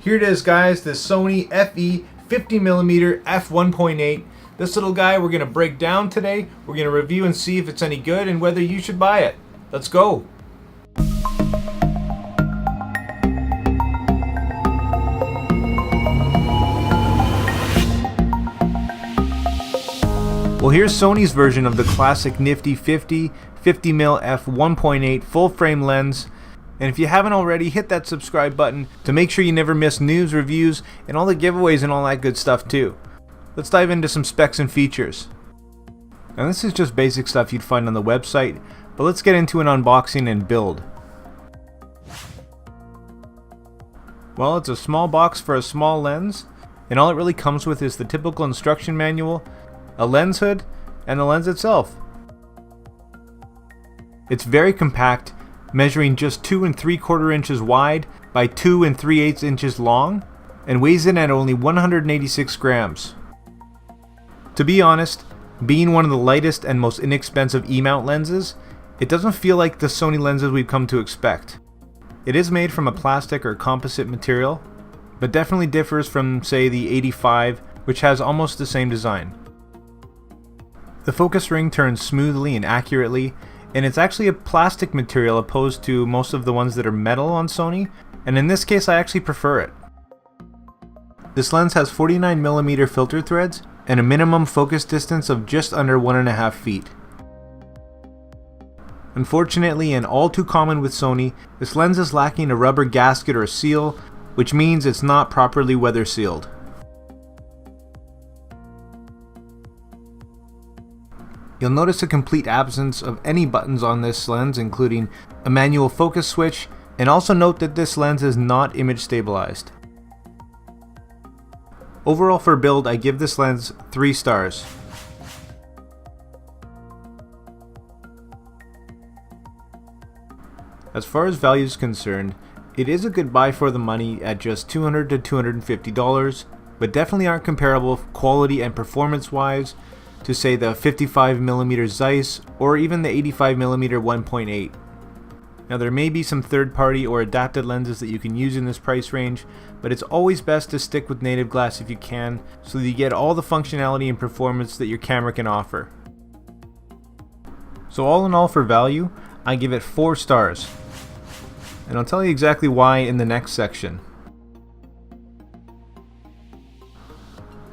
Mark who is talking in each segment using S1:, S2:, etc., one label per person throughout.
S1: Here it is, guys, the Sony FE 50mm f1.8. This little guy we're going to break down today. We're going to review and see if it's any good and whether you should buy it. Let's go. Well, here's Sony's version of the classic nifty 50mm f1.8 full frame lens. And if you haven't already, hit that subscribe button to make sure you never miss news, reviews, and all the giveaways and all that good stuff too. Let's dive into some specs and features. Now this is just basic stuff you'd find on the website, but let's get into an unboxing and build. Well, it's a small box for a small lens, and all it really comes with is the typical instruction manual, a lens hood, and the lens itself. It's very compact, measuring just 2 3/4 inches wide by 2 3/8 inches long, and weighs in at only 186 grams. To be honest, being one of the lightest and most inexpensive E-mount lenses, it doesn't feel like the Sony lenses we've come to expect. It is made from a plastic or composite material, but definitely differs from, say, the 85, which has almost the same design. The focus ring turns smoothly and accurately, and it's actually a plastic material opposed to most of the ones that are metal on Sony, and in this case I actually prefer it. This lens has 49mm filter threads and a minimum focus distance of just under 1.5 feet. Unfortunately, and all too common with Sony, this lens is lacking a rubber gasket or seal, which means it's not properly weather sealed. You'll notice a complete absence of any buttons on this lens, including a manual focus switch, and also note that this lens is not image stabilized. Overall for build, I give this lens 3 stars. As far as value is concerned, it is a good buy for the money at just $200 to $250, but definitely aren't comparable quality and performance wise to, say, the 55mm Zeiss or even the 85mm 1.8. Now there may be some third-party or adapted lenses that you can use in this price range, but it's always best to stick with native glass if you can, so that you get all the functionality and performance that your camera can offer. So all in all, for value, I give it 4 stars. And I'll tell you exactly why in the next section.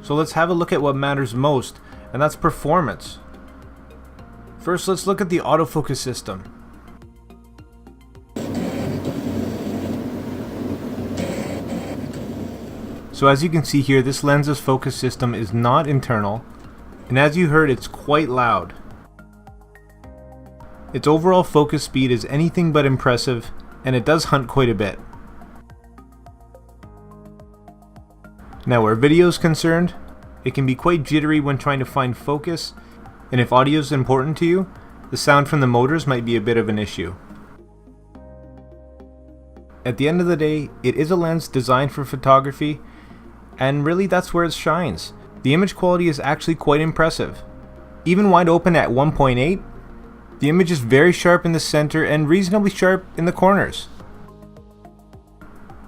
S1: So let's have a look at what matters most, and that's performance. First, let's look at the autofocus system. So as you can see here, this lens's focus system is not internal, and as you heard, it's quite loud. Its overall focus speed is anything but impressive, and it does hunt quite a bit. Now where video is concerned, it can be quite jittery when trying to find focus, and if audio is important to you, the sound from the motors might be a bit of an issue. At the end of the day, it is a lens designed for photography, and really that's where it shines. The image quality is actually quite impressive. Even wide open at 1.8, the image is very sharp in the center and reasonably sharp in the corners.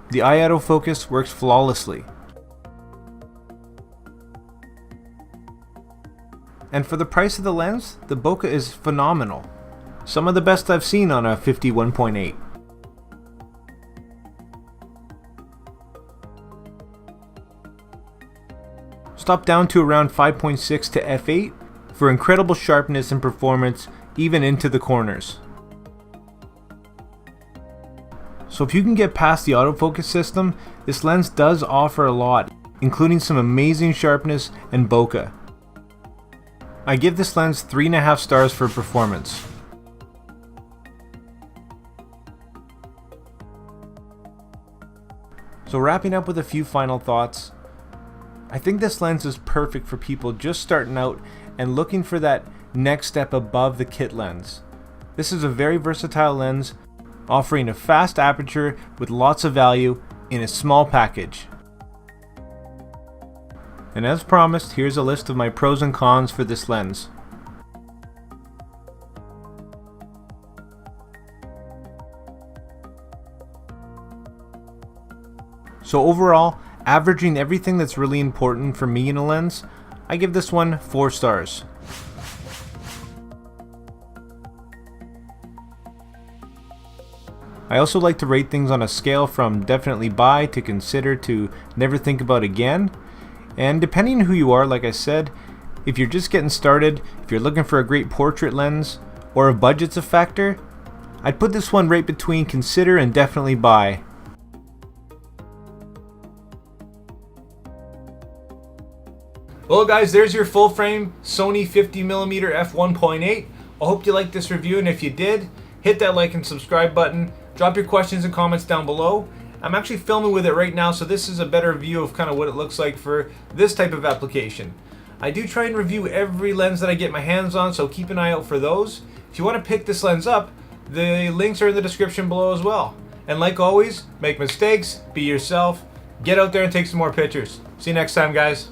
S1: The eye autofocus works flawlessly. And for the price of the lens, the bokeh is phenomenal. Some of the best I've seen on a 51.8. Stop down to around 5.6 to f8 for incredible sharpness and performance even into the corners. So if you can get past the autofocus system, this lens does offer a lot, including some amazing sharpness and bokeh. I give this lens 3.5 stars for performance. So wrapping up with a few final thoughts, I think this lens is perfect for people just starting out and looking for that next step above the kit lens. This is a very versatile lens, offering a fast aperture with lots of value in a small package. And as promised, here's a list of my pros and cons for this lens. So overall, averaging everything that's really important for me in a lens, I give this one 4 stars. I also like to rate things on a scale from definitely buy to consider to never think about again. And depending on who you are, like I said, if you're just getting started, if you're looking for a great portrait lens, or if budget's a factor, I'd put this one right between consider and definitely buy. Well guys, there's your full frame Sony 50mm f1.8. I hope you liked this review, and if you did, hit that like and subscribe button. Drop your questions and comments down below. I'm actually filming with it right now, so this is a better view of kind of what it looks like for this type of application. I do try and review every lens that I get my hands on, so keep an eye out for those. If you want to pick this lens up, the links are in the description below as well. And like always, make mistakes, be yourself, get out there and take some more pictures. See you next time, guys.